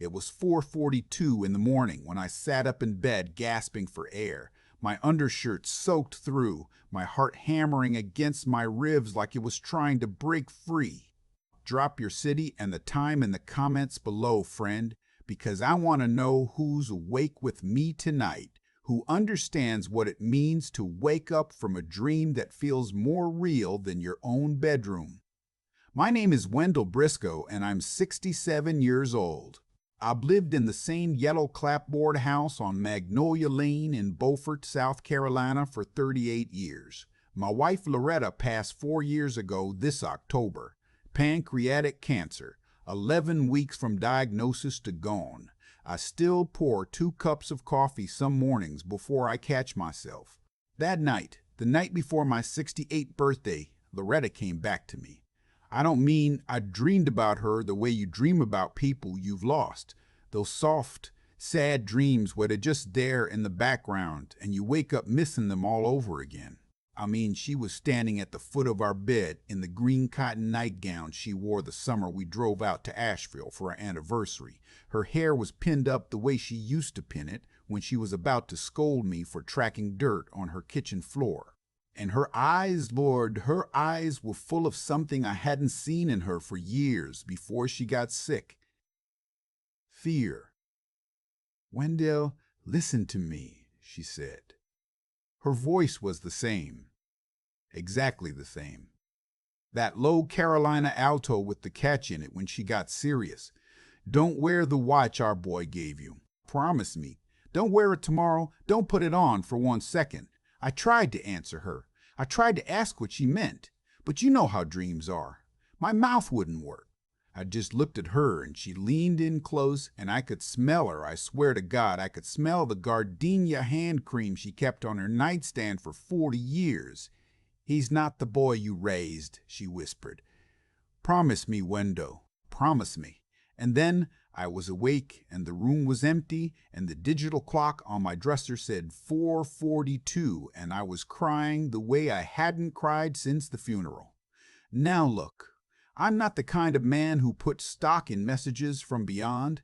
It was 4:42 in the morning when I sat up in bed gasping for air, my undershirt soaked through, my heart hammering against my ribs like it was trying to break free. Drop your city and the time in the comments below, friend, because I want to know who's awake with me tonight, who understands what it means to wake up from a dream that feels more real than your own bedroom. My name is Wendell Briscoe, and I'm 67 years old. I've lived in the same yellow clapboard house on Magnolia Lane in Beaufort, South Carolina for 38 years. My wife Loretta passed 4 years ago this October. Pancreatic cancer, 11 weeks from diagnosis to gone. I still pour 2 cups of coffee some mornings before I catch myself. That night, the night before my 68th birthday, Loretta came back to me. I don't mean I dreamed about her the way you dream about people you've lost. Those soft, sad dreams where they're just there in the background and you wake up missing them all over again. I mean, she was standing at the foot of our bed in the green cotton nightgown she wore the summer we drove out to Asheville for our anniversary. Her hair was pinned up the way she used to pin it when she was about to scold me for tracking dirt on her kitchen floor. And her eyes, Lord, her eyes were full of something I hadn't seen in her for years before she got sick. Fear. "Wendell, listen to me," she said. Her voice was the same. Exactly the same. That low Carolina alto with the catch in it when she got serious. "Don't wear the watch our boy gave you. Promise me. Don't wear it tomorrow. Don't put it on for 1 second. I tried to answer her. I tried to ask what she meant. But you know how dreams are. My mouth wouldn't work. I just looked at her and she leaned in close and I could smell her. I swear to God, I could smell the gardenia hand cream she kept on her nightstand for 40 years. "He's not the boy you raised," she whispered. "Promise me, Wendell. Promise me." And then I was awake and the room was empty and the digital clock on my dresser said 4:42 and I was crying the way I hadn't cried since the funeral. Now look, I'm not the kind of man who puts stock in messages from beyond.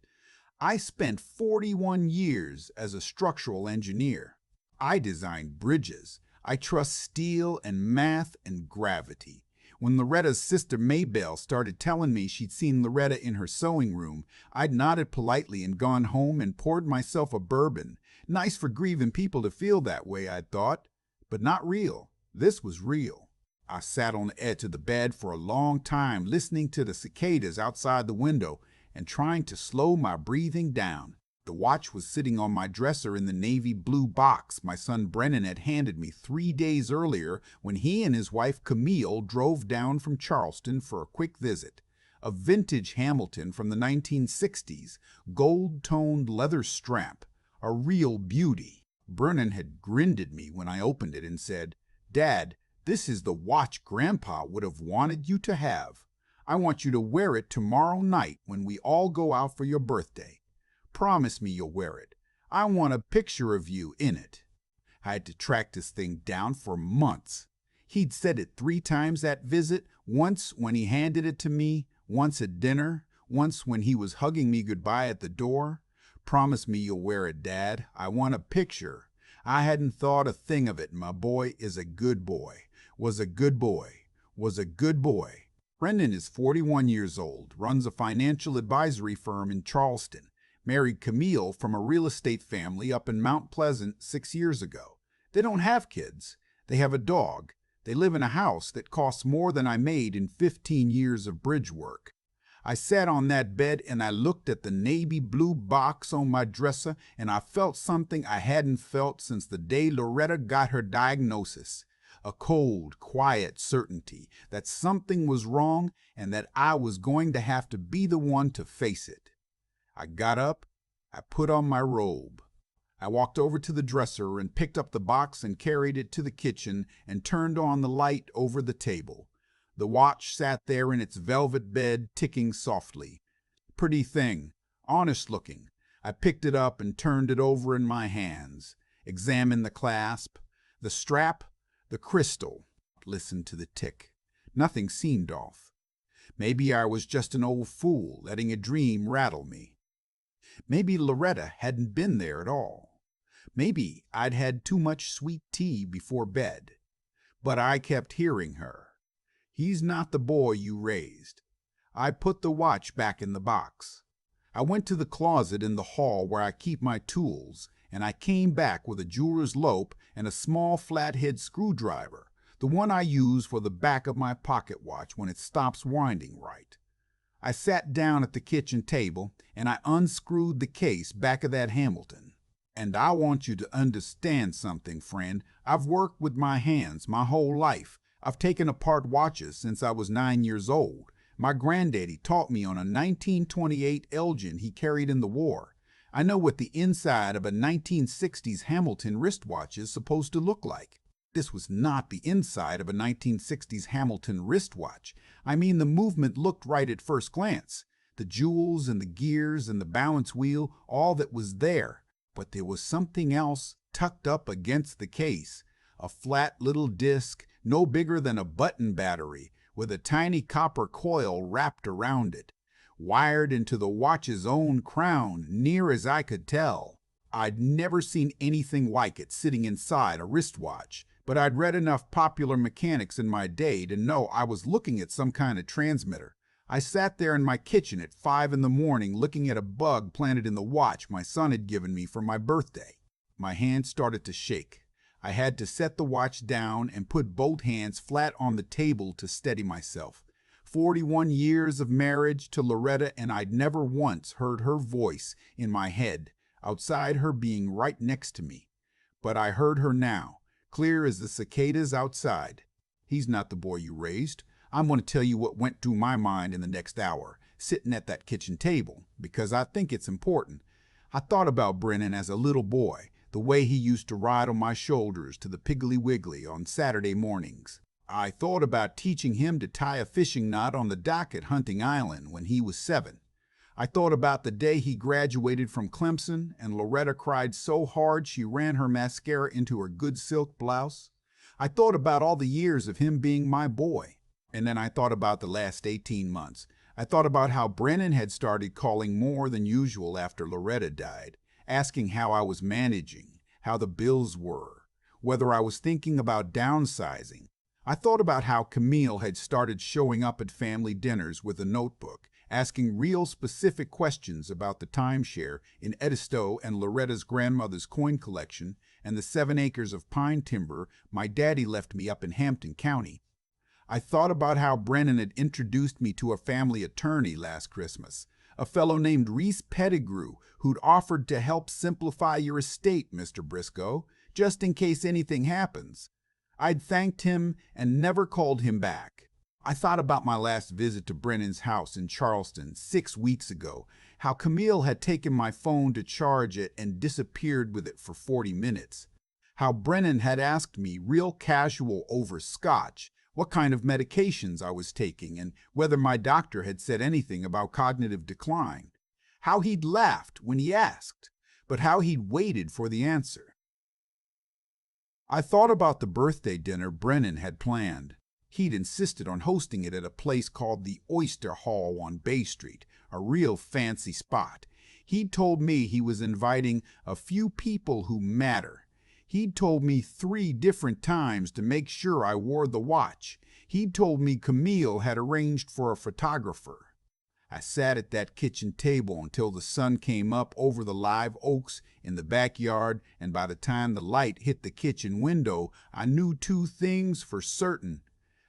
I spent 41 years as a structural engineer. I designed bridges. I trust steel and math and gravity. When Loretta's sister Maybelle started telling me she'd seen Loretta in her sewing room, I'd nodded politely and gone home and poured myself a bourbon. Nice for grieving people to feel that way, I'd thought. But not real. This was real. I sat on the edge of the bed for a long time listening to the cicadas outside the window and trying to slow my breathing down. The watch was sitting on my dresser in the navy blue box my son Brennan had handed me 3 days earlier when he and his wife Camille drove down from Charleston for a quick visit. A vintage Hamilton from the 1960s, gold-toned leather strap, a real beauty. Brennan had grinned at me when I opened it and said, "Dad, this is the watch Grandpa would have wanted you to have. I want you to wear it tomorrow night when we all go out for your birthday. Promise me you'll wear it. I want a picture of you in it." I had to track this thing down for months. He'd said it 3 times that visit, once when he handed it to me, once at dinner, once when he was hugging me goodbye at the door. "Promise me you'll wear it, Dad. I want a picture." I hadn't thought a thing of it. My boy is a good boy. Was a good boy. Was a good boy. Brendan is 41 years old, runs a financial advisory firm in Charleston. Married Camille from a real estate family up in Mount Pleasant 6 years ago. They don't have kids. They have a dog. They live in a house that costs more than I made in 15 years of bridge work. I sat on that bed and I looked at the navy blue box on my dresser and I felt something I hadn't felt since the day Loretta got her diagnosis. A cold, quiet certainty that something was wrong and that I was going to have to be the one to face it. I got up, I put on my robe. I walked over to the dresser and picked up the box and carried it to the kitchen and turned on the light over the table. The watch sat there in its velvet bed, ticking softly. Pretty thing, honest looking. I picked it up and turned it over in my hands, examined the clasp, the strap, the crystal, listened to the tick. Nothing seemed off. Maybe I was just an old fool letting a dream rattle me. Maybe Loretta hadn't been there at all. Maybe I'd had too much sweet tea before bed. But I kept hearing her. "He's not the boy you raised." I put the watch back in the box. I went to the closet in the hall where I keep my tools, and I came back with a jeweler's lope and a small flathead screwdriver, the one I use for the back of my pocket watch when it stops winding right. I sat down at the kitchen table and I unscrewed the case back of that Hamilton. And I want you to understand something, friend. I've worked with my hands my whole life. I've taken apart watches since I was 9 years old. My granddaddy taught me on a 1928 Elgin he carried in the war. I know what the inside of a 1960s Hamilton wristwatch is supposed to look like. This was not the inside of a 1960s Hamilton wristwatch. I mean, the movement looked right at first glance. The jewels and the gears and the balance wheel, all that was there. But there was something else tucked up against the case. A flat little disc, no bigger than a button battery, with a tiny copper coil wrapped around it, wired into the watch's own crown, near as I could tell. I'd never seen anything like it sitting inside a wristwatch, but I'd read enough popular mechanics in my day to know I was looking at some kind of transmitter. I sat there in my kitchen at 5 in the morning looking at a bug planted in the watch my son had given me for my birthday. My hand started to shake. I had to set the watch down and put both hands flat on the table to steady myself. 41 years of marriage to Loretta, and I'd never once heard her voice in my head, outside her being right next to me. But I heard her now, clear as the cicadas outside. "He's not the boy you raised. I'm going to tell you what went through my mind in the next hour, sitting at that kitchen table, because I think it's important. I thought about Brennan as a little boy, the way he used to ride on my shoulders to the Piggly Wiggly on Saturday mornings. I thought about teaching him to tie a fishing knot on the dock at Hunting Island when he was 7. I thought about the day he graduated from Clemson and Loretta cried so hard she ran her mascara into her good silk blouse. I thought about all the years of him being my boy. And then I thought about the last 18 months. I thought about how Brennan had started calling more than usual after Loretta died, asking how I was managing, how the bills were, whether I was thinking about downsizing. I thought about how Camille had started showing up at family dinners with a notebook, asking real specific questions about the timeshare in Edisto and Loretta's grandmother's coin collection and the 7 acres of pine timber my daddy left me up in Hampton County. I thought about how Brennan had introduced me to a family attorney last Christmas, a fellow named Reese Pettigrew, who'd offered to help simplify your estate, Mr. Briscoe, just in case anything happens. I'd thanked him and never called him back. I thought about my last visit to Brennan's house in Charleston 6 weeks ago, how Camille had taken my phone to charge it and disappeared with it for 40 minutes. How Brennan had asked me real casual over scotch what kind of medications I was taking and whether my doctor had said anything about cognitive decline. How he'd laughed when he asked, but how he'd waited for the answer. I thought about the birthday dinner Brennan had planned. He'd insisted on hosting it at a place called the Oyster Hall on Bay Street, a real fancy spot. He'd told me he was inviting a few people who matter. He'd told me 3 different times to make sure I wore the watch. He'd told me Camille had arranged for a photographer. I sat at that kitchen table until the sun came up over the live oaks in the backyard, and by the time the light hit the kitchen window, I knew 2 things for certain.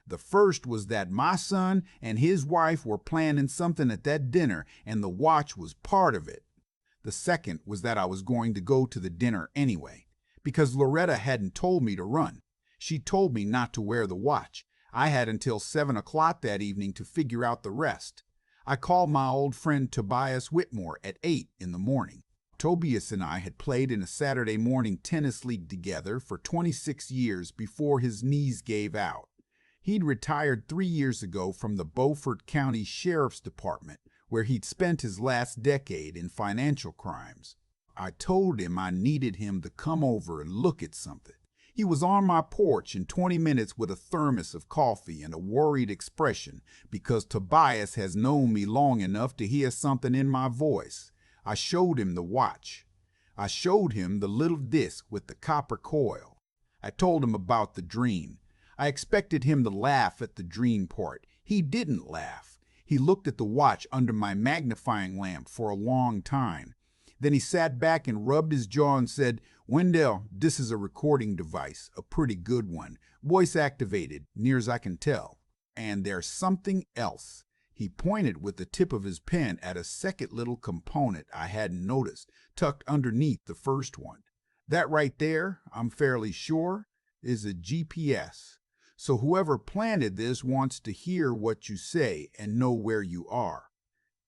The first was that my son and his wife were planning something at that dinner, and the watch was part of it. The second was that I was going to go to the dinner anyway, because Loretta hadn't told me to run. She told me not to wear the watch. I had until 7 o'clock that evening to figure out the rest. I called my old friend Tobias Whitmore at 8 in the morning. Tobias and I had played in a Saturday morning tennis league together for 26 years before his knees gave out. He'd retired 3 years ago from the Beaufort County Sheriff's Department, where he'd spent his last decade in financial crimes. I told him I needed him to come over and look at something. He was on my porch in 20 minutes with a thermos of coffee and a worried expression because Tobias has known me long enough to hear something in my voice. I showed him the watch. I showed him the little disc with the copper coil. I told him about the dream. I expected him to laugh at the dream part. He didn't laugh. He looked at the watch under my magnifying lamp for a long time. Then he sat back and rubbed his jaw and said, "Wendell, this is a recording device, a pretty good one, voice activated, near as I can tell. And there's something else." He pointed with the tip of his pen at a second little component I hadn't noticed, tucked underneath the first one. That right there, I'm fairly sure, is a GPS. So whoever planted this wants to hear what you say and know where you are.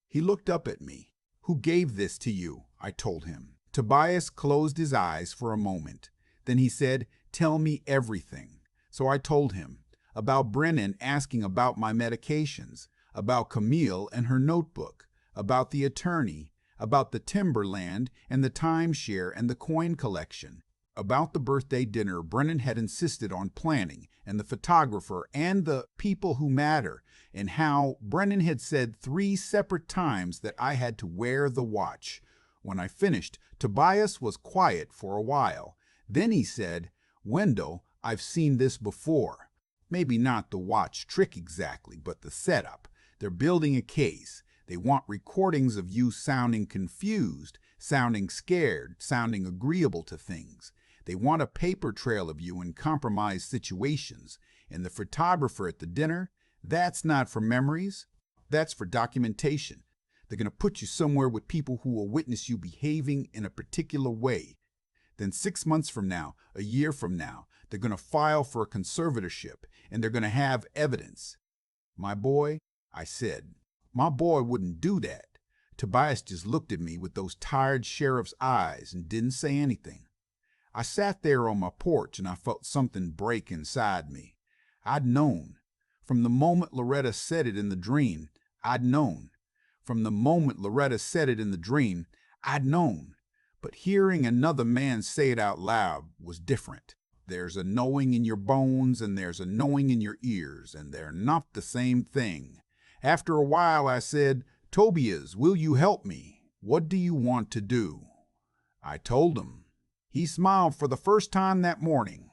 He looked up at me. "Who gave this to you?" I told him. Tobias closed his eyes for a moment. Then he said, "Tell me everything." So I told him about Brennan asking about my medications, about Camille and her notebook, about the attorney, about the timberland and the timeshare and the coin collection, about the birthday dinner Brennan had insisted on planning, and the photographer and the people who matter, and how Brennan had said 3 separate times that I had to wear the watch. When I finished, Tobias was quiet for a while. Then he said, "Wendell, I've seen this before. Maybe not the watch trick exactly, but the setup. They're building a case. They want recordings of you sounding confused, sounding scared, sounding agreeable to things. They want a paper trail of you in compromised situations. And the photographer at the dinner, that's not for memories, that's for documentation. They're going to put you somewhere with people who will witness you behaving in a particular way. Then 6 months from now, a year from now, they're going to file for a conservatorship, and they're going to have evidence." "My boy," I said, "my boy wouldn't do that." Tobias just looked at me with those tired sheriff's eyes and didn't say anything. I sat there on my porch and I felt something break inside me. I'd known. From the moment Loretta said it in the dream, I'd known. From the moment Loretta said it in the dream, I'd known. But hearing another man say it out loud was different. There's a knowing in your bones and there's a knowing in your ears, and they're not the same thing. After a while I said, "Tobias, will you help me? What do you want to do?" I told him. He smiled for the first time that morning.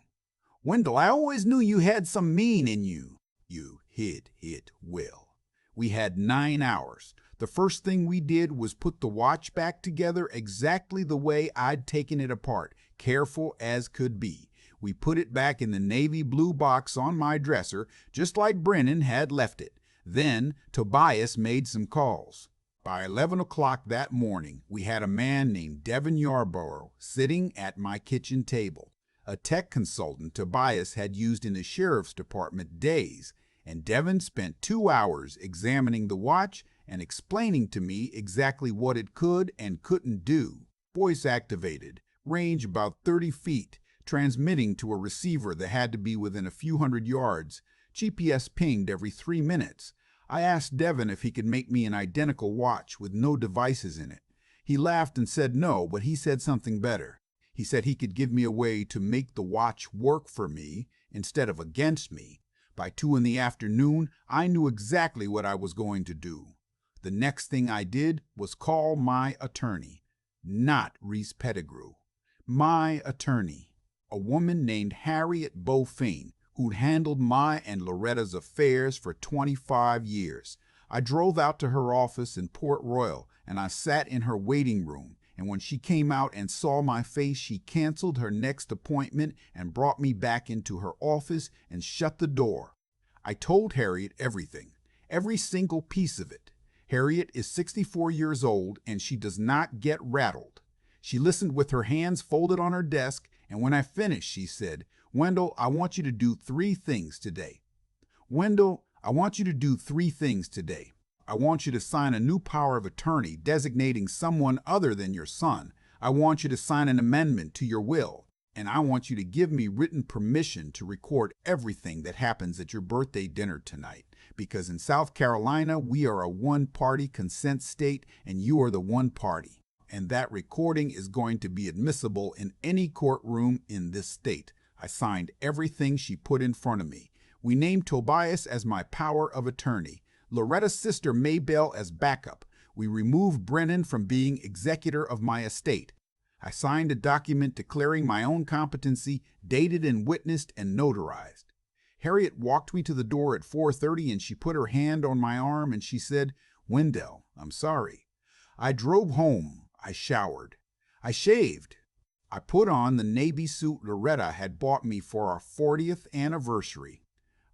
"Wendell, I always knew you had some mean in you." "You hid it well." We had 9 hours. The first thing we did was put the watch back together exactly the way I'd taken it apart, careful as could be. We put it back in the navy blue box on my dresser, just like Brennan had left it. Then Tobias made some calls. By 11 o'clock that morning, we had a man named Devin Yarborough sitting at my kitchen table, a tech consultant Tobias had used in the sheriff's department days, and Devin spent 2 hours examining the watch and explaining to me exactly what it could and couldn't do. Voice activated, range about 30 feet, transmitting to a receiver that had to be within a few hundred yards, GPS pinged every 3 minutes. I asked Devin if he could make me an identical watch with no devices in it. He laughed and said no, but he said something better. He said he could give me a way to make the watch work for me instead of against me. By 2 in the afternoon, I knew exactly what I was going to do. The next thing I did was call my attorney, not Reese Pettigrew. My attorney, a woman named Harriet Beaufain, who'd handled my and Loretta's affairs for 25 years. I drove out to her office in Port Royal, and I sat in her waiting room, and when she came out and saw my face, she canceled her next appointment and brought me back into her office and shut the door. I told Harriet everything, every single piece of it. Harriet is 64 years old, and she does not get rattled. She listened with her hands folded on her desk, and when I finished, she said, "Wendell, I want you to do 3 things today. Wendell, I want you to do 3 things today. I want you to sign a new power of attorney designating someone other than your son. I want you to sign an amendment to your will. And I want you to give me written permission to record everything that happens at your birthday dinner tonight. Because in South Carolina, we are a one-party consent state, and you are the one party. And that recording is going to be admissible in any courtroom in this state." I signed everything she put in front of me. We named Tobias as my power of attorney, Loretta's sister Maybelle as backup. We removed Brennan from being executor of my estate. I signed a document declaring my own competency, dated and witnessed and notarized. Harriet walked me to the door at 4:30 and she put her hand on my arm and she said, "Wendell, I'm sorry." I drove home. I showered. I shaved. I put on the navy suit Loretta had bought me for our 40th anniversary.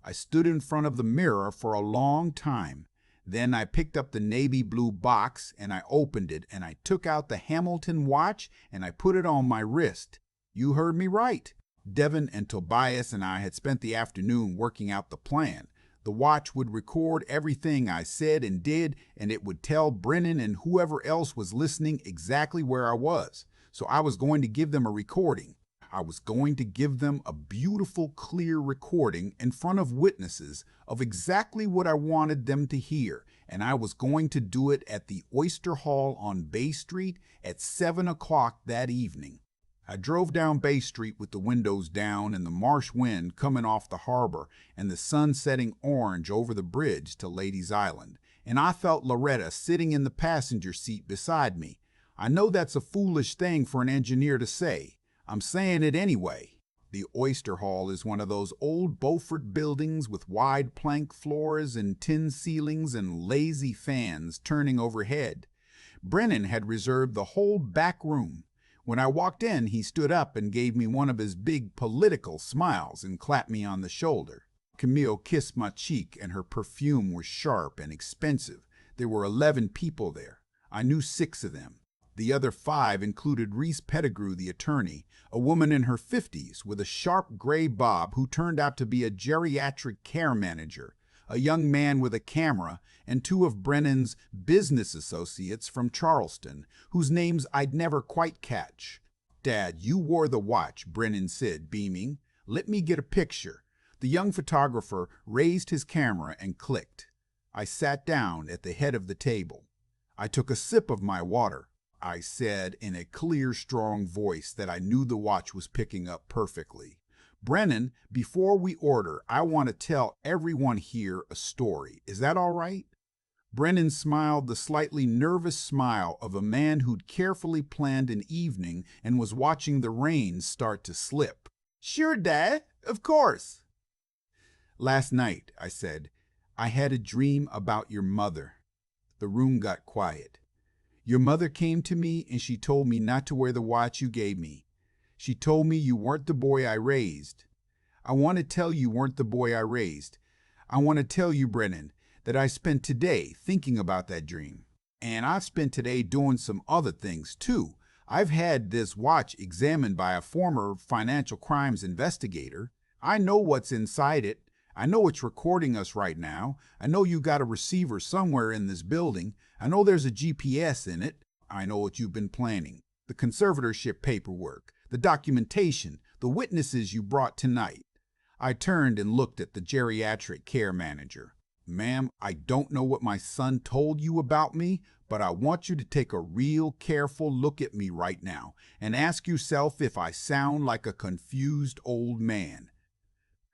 I stood in front of the mirror for a long time. Then I picked up the navy blue box and I opened it and I took out the Hamilton watch and I put it on my wrist. You heard me right. Devin and Tobias and I had spent the afternoon working out the plan. The watch would record everything I said and did, and it would tell Brennan and whoever else was listening exactly where I was. So I was going to give them a recording. I was going to give them a beautiful, clear recording in front of witnesses of exactly what I wanted them to hear, and I was going to do it at the Oyster Hall on Bay Street at 7 o'clock that evening. I drove down Bay Street with the windows down and the marsh wind coming off the harbor and the sun setting orange over the bridge to Ladies Island, and I felt Loretta sitting in the passenger seat beside me. I know that's a foolish thing for an engineer to say. I'm saying it anyway. The Oyster Hall is one of those old Beaufort buildings with wide plank floors and tin ceilings and lazy fans turning overhead. Brennan had reserved the whole back room. When I walked in, he stood up and gave me one of his big political smiles and clapped me on the shoulder. Camille kissed my cheek and her perfume was sharp and expensive. There were 11 people there. I knew 6 of them. The other 5 included Reese Pettigrew, the attorney, a woman in her 50s with a sharp gray bob who turned out to be a geriatric care manager, a young man with a camera, and 2 of Brennan's business associates from Charleston, whose names I'd never quite catch. "Dad, you wore the watch," Brennan said, beaming. "Let me get a picture." The young photographer raised his camera and clicked. I sat down at the head of the table. I took a sip of my water. I said in a clear, strong voice that I knew the watch was picking up perfectly. "Brennan, before we order, I want to tell everyone here a story. Is that all right?" Brennan smiled the slightly nervous smile of a man who'd carefully planned an evening and was watching the rain start to slip. "Sure, Dad, of course." "Last night," I said, "I had a dream about your mother." The room got quiet. "Your mother came to me and she told me not to wear the watch you gave me. She told me you weren't the boy I raised. I want to tell you weren't the boy I raised. I want to tell you, Brennan, that I spent today thinking about that dream. And I've spent today doing some other things too. I've had this watch examined by a former financial crimes investigator. I know what's inside it. I know it's recording us right now. I know you got a receiver somewhere in this building. I know there's a GPS in it. I know what you've been planning. The conservatorship paperwork, the documentation, the witnesses you brought tonight." I turned and looked at the geriatric care manager. "Ma'am, I don't know what my son told you about me, but I want you to take a real careful look at me right now and ask yourself if I sound like a confused old man."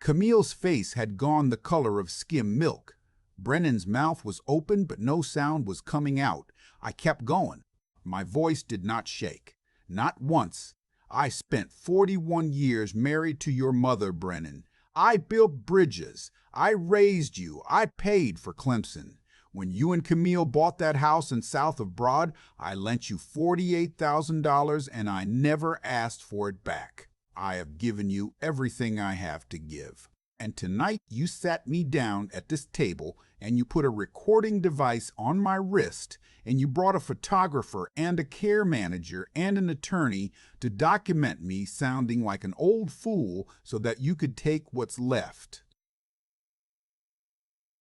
Camille's face had gone the color of skim milk. Brennan's mouth was open, but no sound was coming out. I kept going. My voice did not shake. "Not once. I spent 41 years married to your mother, Brennan. I built bridges. I raised you. I paid for Clemson. When you and Camille bought that house in south of Broad, I lent you $48,000 and I never asked for it back. I have given you everything I have to give. And tonight you sat me down at this table and you put a recording device on my wrist and you brought a photographer and a care manager and an attorney to document me sounding like an old fool so that you could take what's left."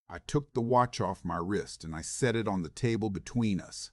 I took the watch off my wrist and I set it on the table between us.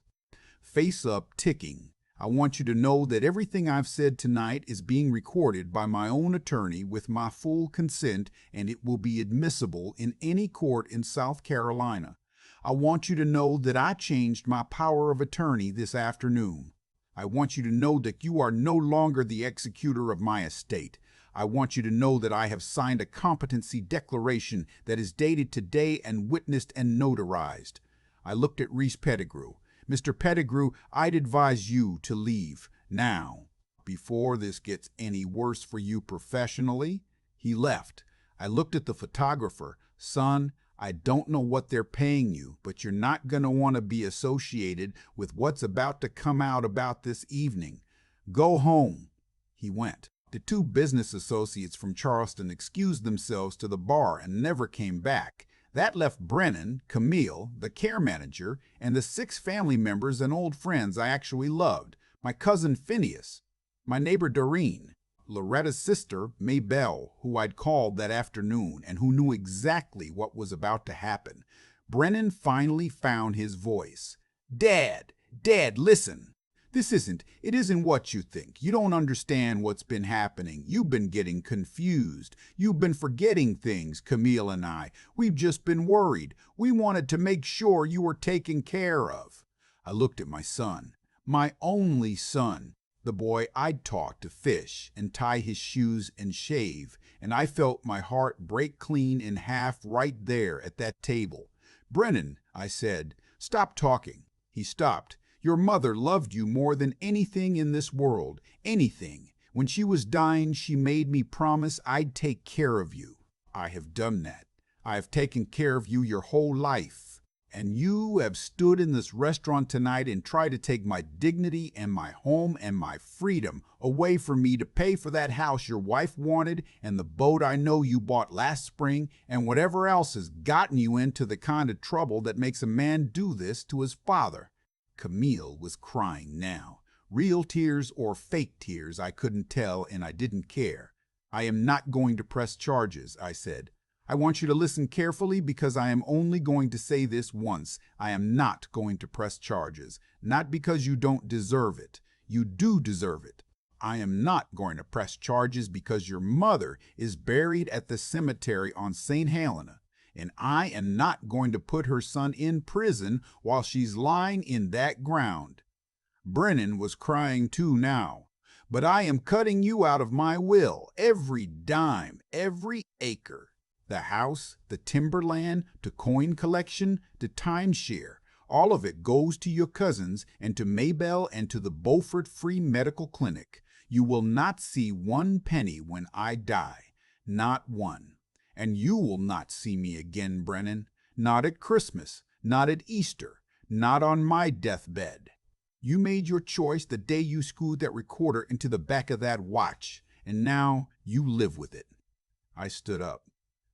Face up, ticking. I want you to know that everything I've said tonight is being recorded by my own attorney with my full consent, and it will be admissible in any court in South Carolina. I want you to know that I changed my power of attorney this afternoon. I want you to know that you are no longer the executor of my estate. I want you to know that I have signed a competency declaration that is dated today and witnessed and notarized. I looked at Reese Pettigrew. Mr. Pettigrew, I'd advise you to leave now, before this gets any worse for you professionally." He left. I looked at the photographer. "Son, I don't know what they're paying you, but you're not going to want to be associated with what's about to come out about this evening. Go home." He went. The two business associates from Charleston excused themselves to the bar and never came back. That left Brennan, Camille, the care manager, and the 6 family members and old friends I actually loved. My cousin Phineas, my neighbor Doreen, Loretta's sister, Maybelle, who I'd called that afternoon and who knew exactly what was about to happen. Brennan finally found his voice. "Dad, listen. It isn't what you think. You don't understand what's been happening. You've been getting confused. You've been forgetting things, Camille and I. We've just been worried. We wanted to make sure you were taken care of." I looked at my son, my only son, the boy I'd taught to fish and tie his shoes and shave, and I felt my heart break clean in half right there at that table. "Brennan," I said, "stop talking." He stopped. "Your mother loved you more than anything in this world, anything. When she was dying, she made me promise I'd take care of you. I have done that. I have taken care of you your whole life. And you have stood in this restaurant tonight and tried to take my dignity and my home and my freedom away from me to pay for that house your wife wanted and the boat I know you bought last spring and whatever else has gotten you into the kind of trouble that makes a man do this to his father." Camille was crying now. Real tears or fake tears, I couldn't tell, and I didn't care. "I am not going to press charges," I said. "I want you to listen carefully because I am only going to say this once. I am not going to press charges. Not because you don't deserve it. You do deserve it. I am not going to press charges because your mother is buried at the cemetery on St. Helena. And I am not going to put her son in prison while she's lying in that ground." Brennan was crying too now. "But I am cutting you out of my will, every dime, every acre. The house, the timberland, to coin collection, to timeshare. All of it goes to your cousins and to Maybelle and to the Beaufort Free Medical Clinic. You will not see one penny when I die. Not one. And you will not see me again, Brennan. Not at Christmas, not at Easter, not on my deathbed. You made your choice the day you screwed that recorder into the back of that watch, and now you live with it." I stood up.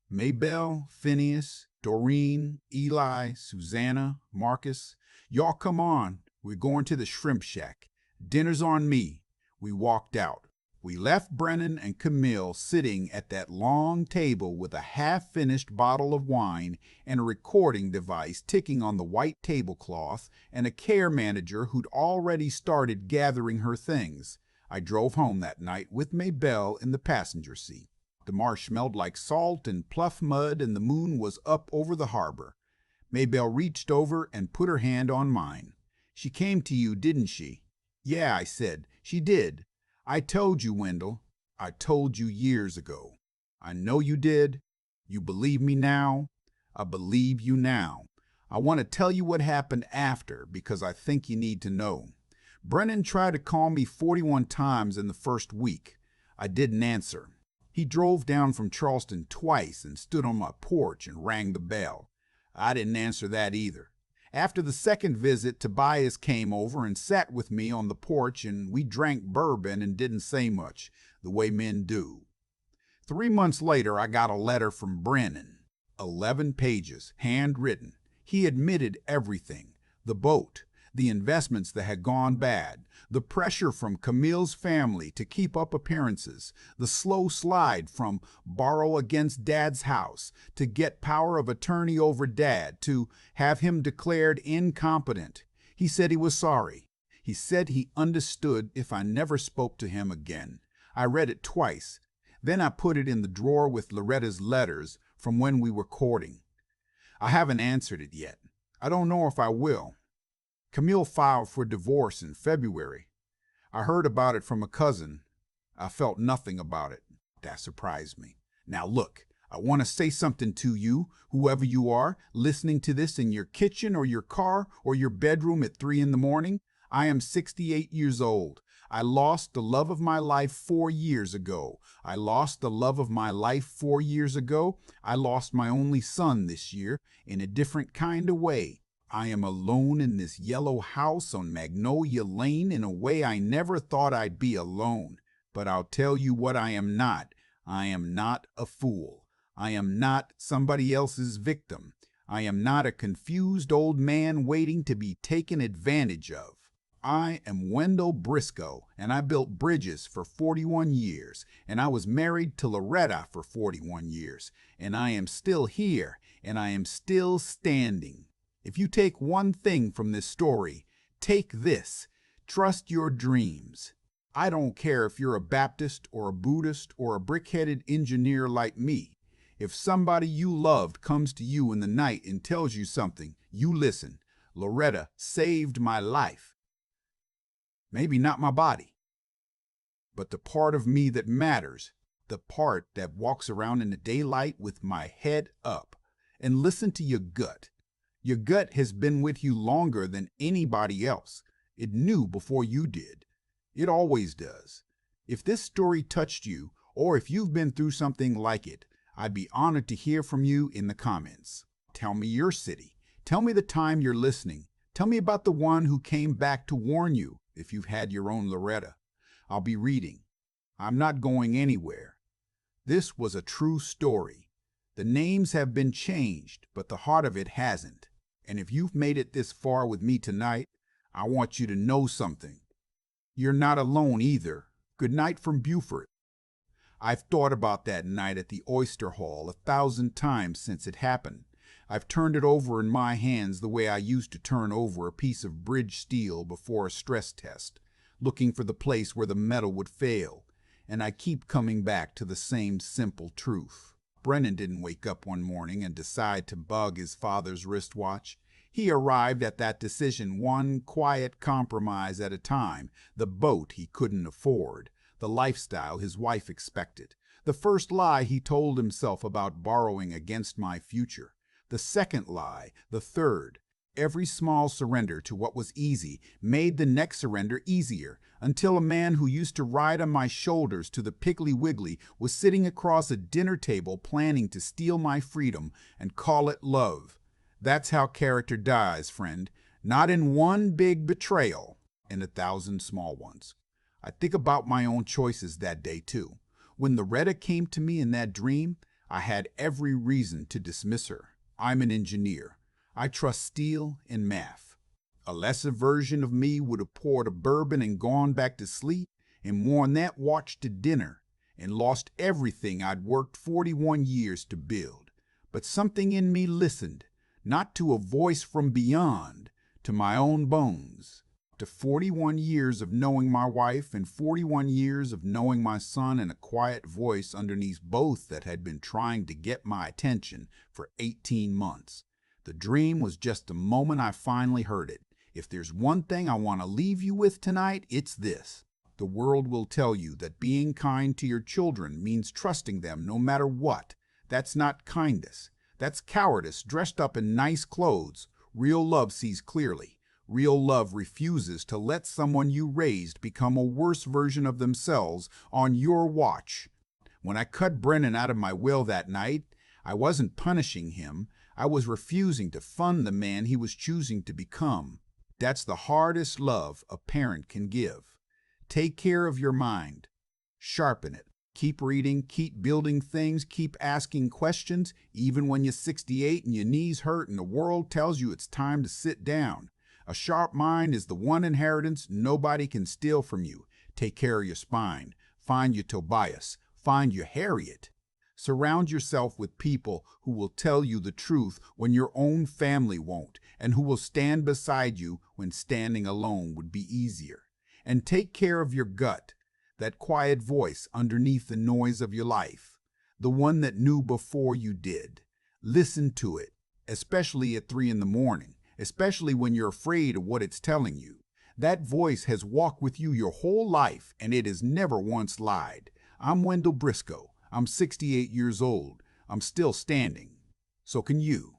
"Maybelle, Phineas, Doreen, Eli, Susanna, Marcus, y'all come on. We're going to the shrimp shack. Dinner's on me." We walked out. We left Brennan and Camille sitting at that long table with a half-finished bottle of wine and a recording device ticking on the white tablecloth and a care manager who'd already started gathering her things. I drove home that night with Maybelle in the passenger seat. The marsh smelled like salt and pluff mud and the moon was up over the harbor. Maybelle reached over and put her hand on mine. "She came to you, didn't she?" "Yeah," I said, "she did. I told you, Wendell. I told you years ago. I know you did. You believe me now. I believe you now. I want to tell you what happened after because I think you need to know. Brennan tried to call me 41 times in the first week. I didn't answer. He drove down from Charleston twice and stood on my porch and rang the bell. I didn't answer that either. After the second visit, Tobias came over and sat with me on the porch, and we drank bourbon and didn't say much, the way men do. 3 months later, I got a letter from Brennan. 11 pages, handwritten. He admitted everything. The boat, the investments that had gone bad, the pressure from Camille's family to keep up appearances, the slow slide from borrow against Dad's house to get power of attorney over Dad to have him declared incompetent. He said he was sorry. He said he understood if I never spoke to him again. I read it twice. Then I put it in the drawer with Loretta's letters from when we were courting. I haven't answered it yet. I don't know if I will. Camille filed for divorce in February. I heard about it from a cousin. I felt nothing about it. That surprised me. Now look, I want to say something to you, whoever you are, listening to this in your kitchen or your car or your bedroom at 3 in the morning. I am 68 years old. I lost the love of my life 4 years ago. I lost the love of my life 4 years ago. I lost my only son this year in a different kind of way. I am alone in this yellow house on Magnolia Lane in a way I never thought I'd be alone. But I'll tell you what I am not. I am not a fool. I am not somebody else's victim. I am not a confused old man waiting to be taken advantage of. I am Wendell Briscoe, and I built bridges for 41 years, and I was married to Loretta for 41 years, and I am still here, and I am still standing. If you take one thing from this story, take this: trust your dreams. I don't care if you're a Baptist or a Buddhist or a brick-headed engineer like me. If somebody you loved comes to you in the night and tells you something, you listen. Loretta saved my life. Maybe not my body, but the part of me that matters, the part that walks around in the daylight with my head up. And listen to your gut. Your gut has been with you longer than anybody else. It knew before you did. It always does. If this story touched you, or if you've been through something like it, I'd be honored to hear from you in the comments. Tell me your city. Tell me the time you're listening. Tell me about the one who came back to warn you, if you've had your own Loretta. I'll be reading. I'm not going anywhere. This was a true story. The names have been changed, but the heart of it hasn't. And if you've made it this far with me tonight, I want you to know something. You're not alone either. Good night from Beaufort. I've thought about that night at the Oyster Hall 1,000 times since it happened. I've turned it over in my hands the way I used to turn over a piece of bridge steel before a stress test, looking for the place where the metal would fail. And I keep coming back to the same simple truth. Brennan didn't wake up one morning and decide to bug his father's wristwatch. He arrived at that decision one quiet compromise at a time: the boat he couldn't afford, the lifestyle his wife expected, the first lie he told himself about borrowing against my future, the second lie, the third. Every small surrender to what was easy made the next surrender easier, until a man who used to ride on my shoulders to the Piggly Wiggly was sitting across a dinner table planning to steal my freedom and call it love. That's how character dies, friend. Not in one big betrayal, in 1,000 small ones. I think about my own choices that day, too. When Loretta came to me in that dream, I had every reason to dismiss her. I'm an engineer. I trust steel and math. A lesser version of me would have poured a bourbon and gone back to sleep and worn that watch to dinner and lost everything I'd worked 41 years to build. But something in me listened, not to a voice from beyond, to my own bones. To 41 years of knowing my wife and 41 years of knowing my son, and a quiet voice underneath both that had been trying to get my attention for 18 months. The dream was just the moment I finally heard it. If there's one thing I want to leave you with tonight, it's this. The world will tell you that being kind to your children means trusting them no matter what. That's not kindness. That's cowardice dressed up in nice clothes. Real love sees clearly. Real love refuses to let someone you raised become a worse version of themselves on your watch. When I cut Brennan out of my will that night, I wasn't punishing him. I was refusing to fund the man he was choosing to become. That's the hardest love a parent can give. Take care of your mind. Sharpen it. Keep reading, keep building things, keep asking questions, even when you're 68 and your knees hurt and the world tells you it's time to sit down. A sharp mind is the one inheritance nobody can steal from you. Take care of your spine. Find your Tobias. Find your Harriet. Surround yourself with people who will tell you the truth when your own family won't, and who will stand beside you when standing alone would be easier. And take care of your gut, that quiet voice underneath the noise of your life, the one that knew before you did. Listen to it, especially at 3 in the morning, especially when you're afraid of what it's telling you. That voice has walked with you your whole life, and it has never once lied. I'm Wendell Briscoe. I'm 68 years old. I'm still standing. So can you.